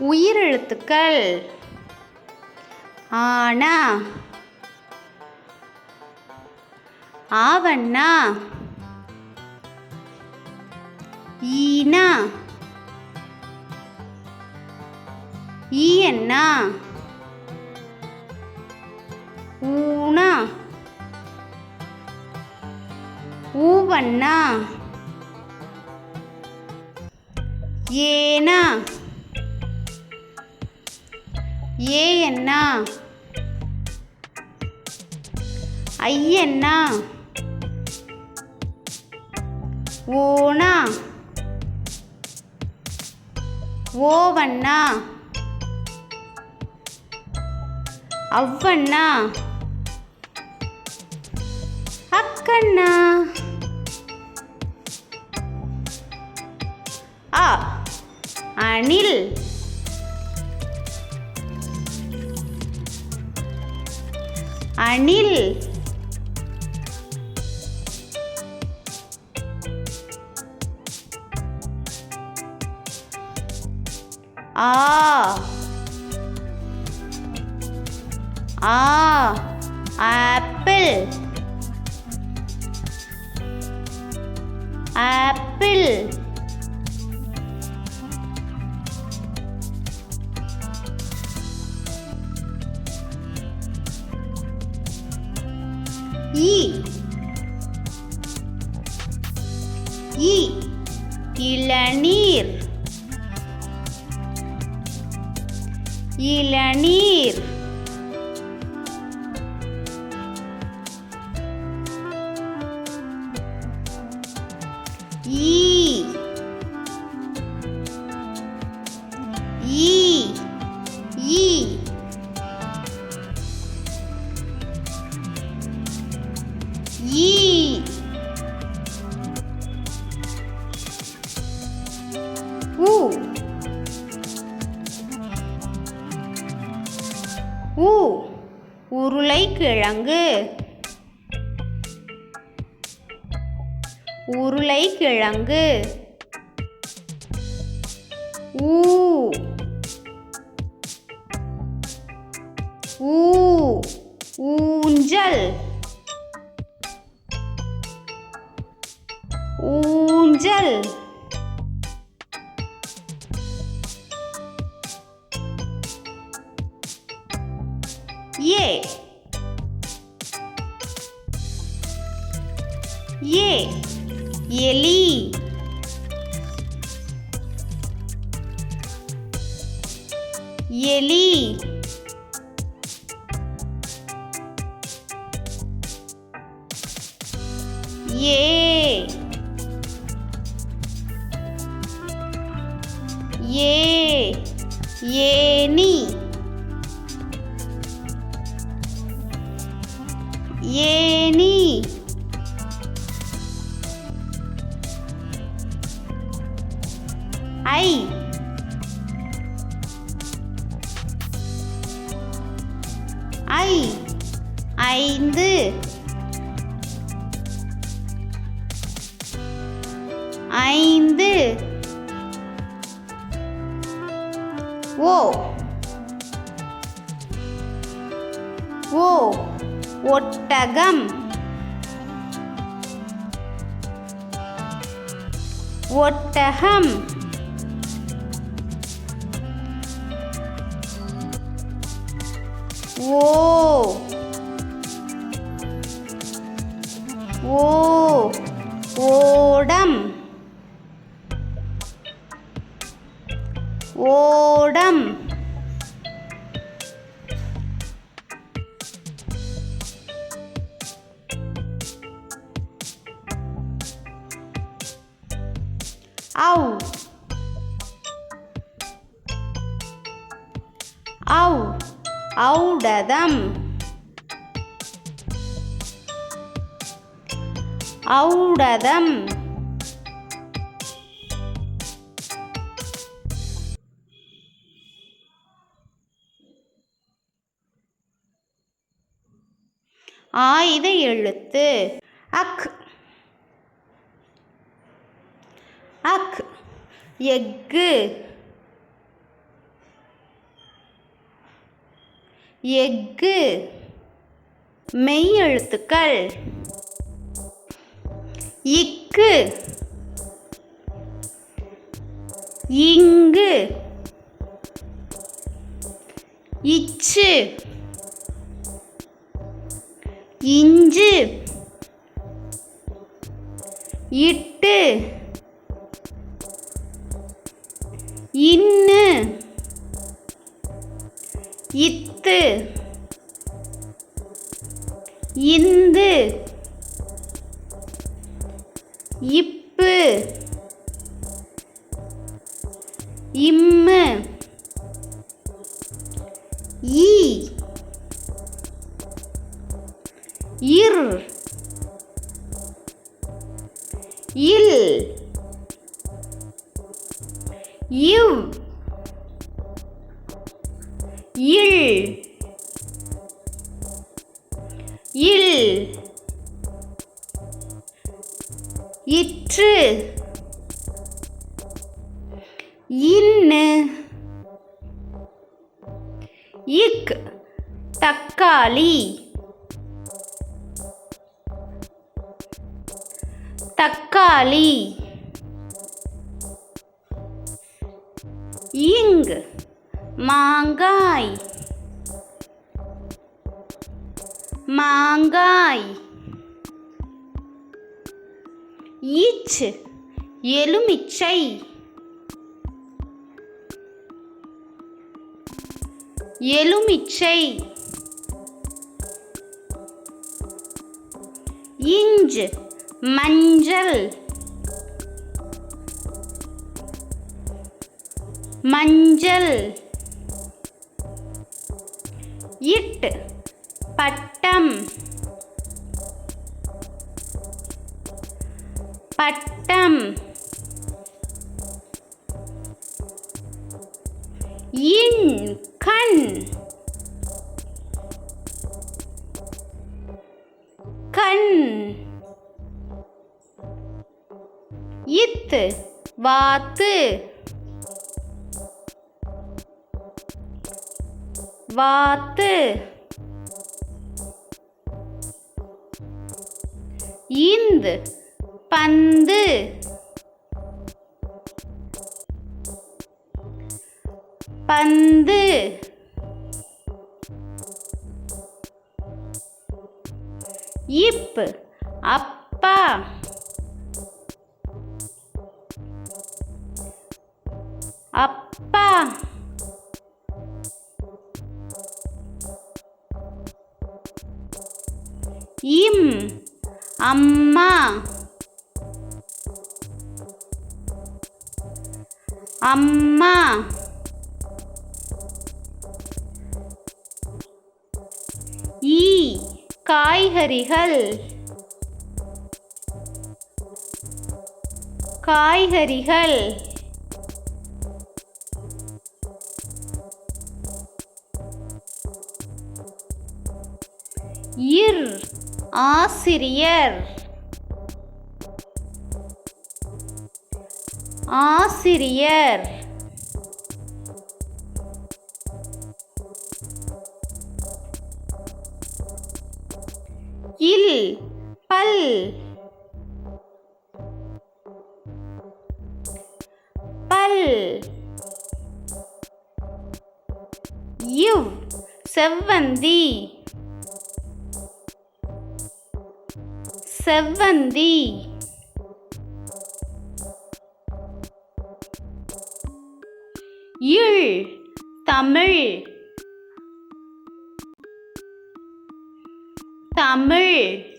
உயிரெழுத்துக்கள் ஆனா, ஆவண்ணா, ஈனா, ஈயண்ணா, ஊனா, ஊவண்ணா, ஏனா, ஏயண்ணா, ஐயண்ணா, ஓனா, ஓவண்ணா, அவ்வண்ணா, அக்கண்ணா. அ அணில், அணில். ஆ ஆப்பிள், ஆப்பிள். ஈ ஈ இளநீர், இளநீர். ஈ ஈ ஈ ஈ. ஊ ஊ உருளைக்கிழங்கு, உருளைக்கிழங்கு. ஊ ஊ ஊஞ்சல், ஊஞ்சல். ஏ ஏ எலி, எலி. ஏ ஏ ஏனி, ஏனி. ஐ ஐ ஐந்து, ஐந்து. ஓ ஓ ஒட்டகம், ஒட்டகம். ஓ ஓ ஓடம், ஓடம். ஔ ஔ ஔடதம், ஔடதம். ஆயுத எழுத்து அக், அக் எக்கு, எஃகு. மெய் எழுத்துக்கள் இக்கு, இங்கு, இச்சு, இஞ்சு, இட்டு, இன்னு, இத்து, இந்து, இப்பு, இம்மு, ஈ, இர், இல், இவ், இல், இல், இற்று, இன்னு, இக். தக்காளி. தக்காளி. இங். மாங்காய். மாங்காய். இச். எலுமிச்சை. எலுமிச்சை. இஞ்ச். மஞ்சள். மஞ்சள். இட். பட்டம். பட்டம். இன். கண். கண். இத். வாத்து. வாத்து. இந்து. பந்து. பந்து. இப். அப்பா. அப்பா. இம். அம்மா. அம்மா. ஈ. காய்கறிகள். காய்கறிகள். இர். ஆசிரியர். ஆசிரியர். இல். பல். பல். இவ். செவ்வந்தி. செவ்வந்தி. இல். தமிழ். தமிழ்.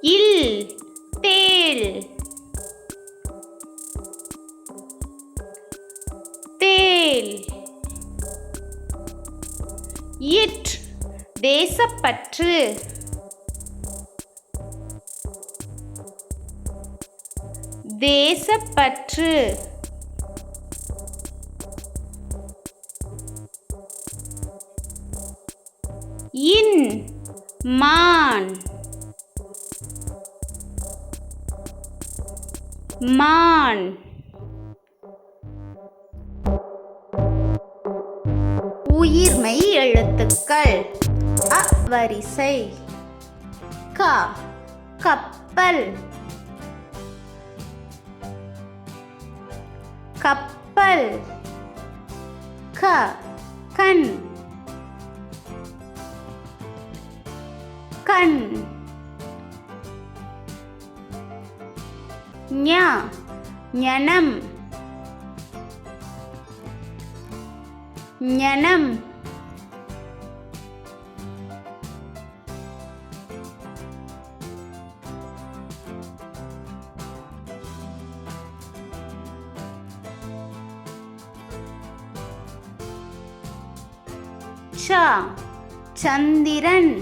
இல். தேள். தேள். இட். தேசப்பற்று. தேசப்பற்று. இன். மான். மான். மெய் எழுத்துக்கள். அ வரிசை. க கப்பல். கப்பல். க கண். கண். ஞ ஞனம். ஞனம். ச சந்திரன்.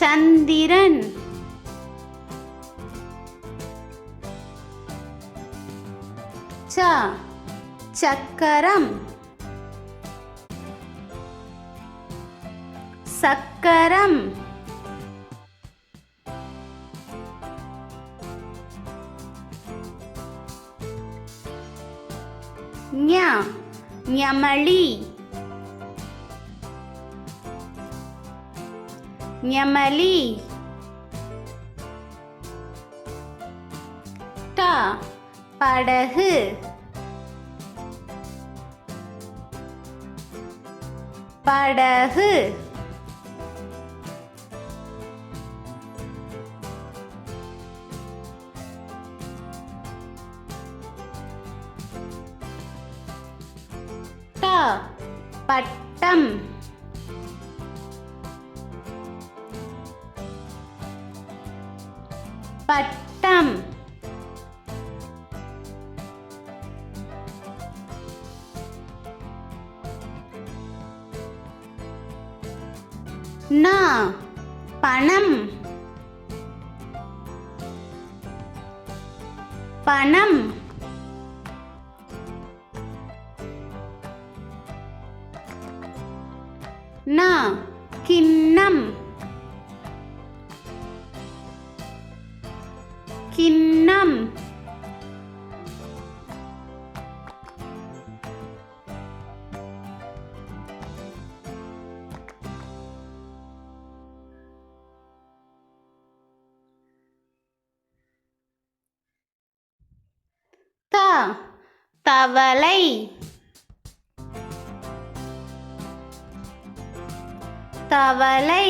சந்திரன். ச சக்கரம். சக்கரம். ஞ ஞமலி. ஞமலி. ட படகு. படகு. ட பட்டம். பட்டம். ந பணம். பணம். ந கிண்ணம். கிண்ணம். த தவளை. தவளை.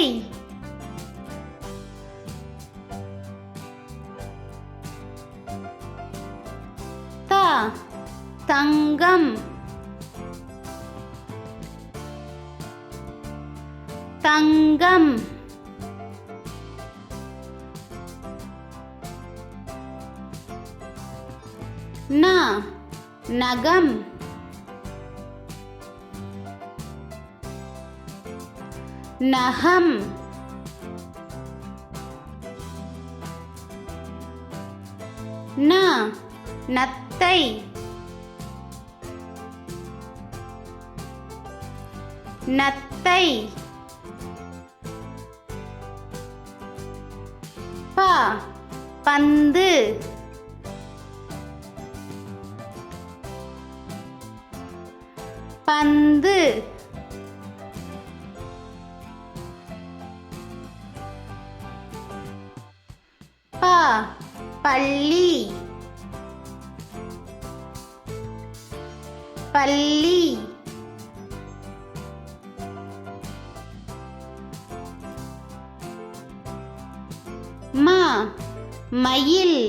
த தங்கம். தங்கம். ந நகம். நகம். ந நத்தை. நத்தை. ப பந்து. பந்து. ப பள்ளி. பள்ளி. ம மயில்.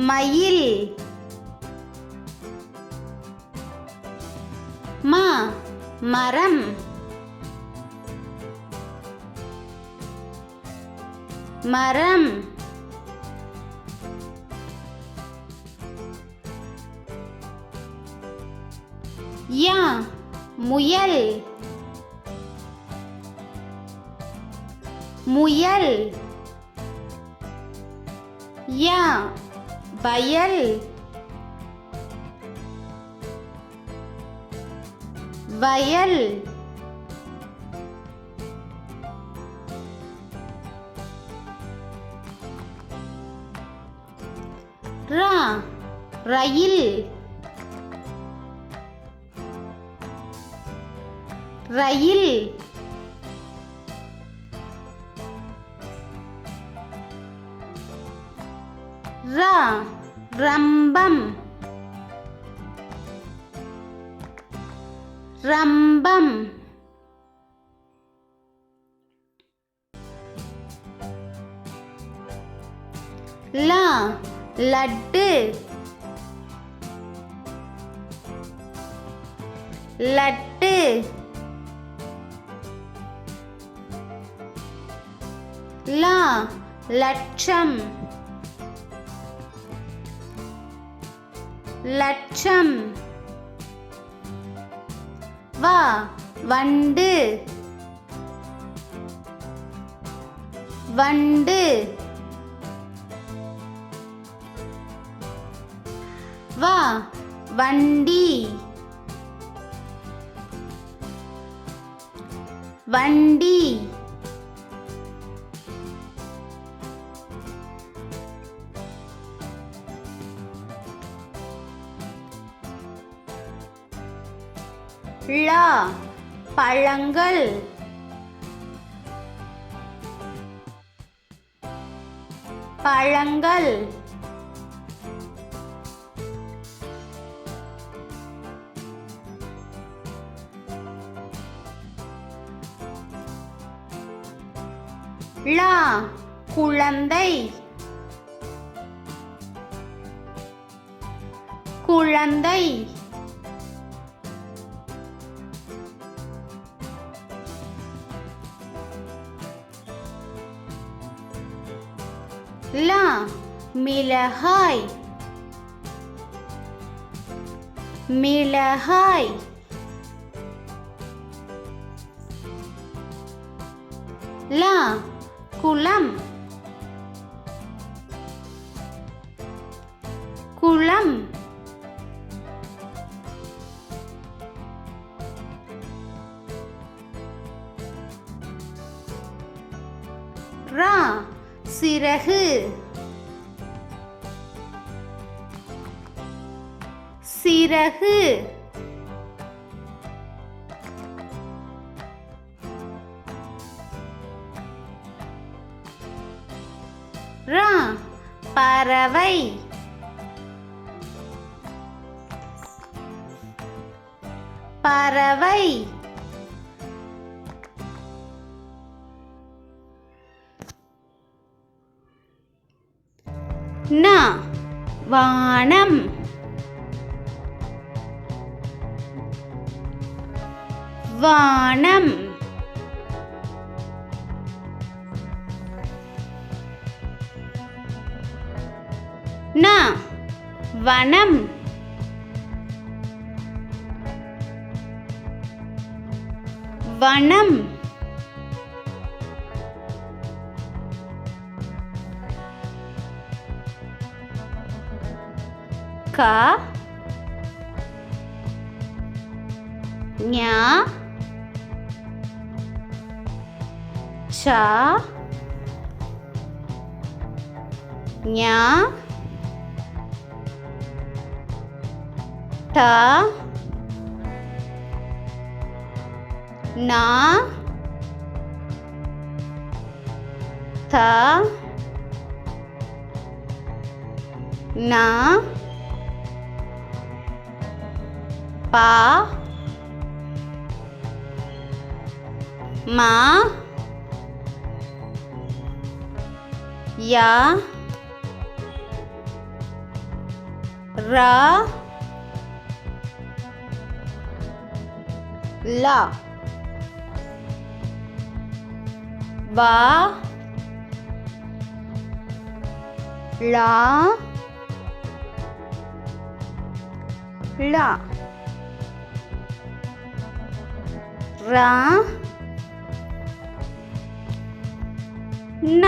மயில். ம மரம். மரம். ய முயல். முயல். ய வயல். வயல். ரா ரயில் ரயில் ரா ரம்பம் ரம்பம் லா லட்டு லட்டு லா லட்சம் லட்சம் வா வண்டு வண்டு வா வண்டி வண்டி லா பழங்கள் பழங்கள் லா குழந்தை குழந்தை லா மிளகாய் மிளகாய் லா குளம் குளம் ரா சிறகு சிறகு ரா பறவை பறவை ந வானம் வானம் ந வனம் வனம் க ஞ ச ஞ ட ந த ந ப ம ய ர ல வ ல ல ர ந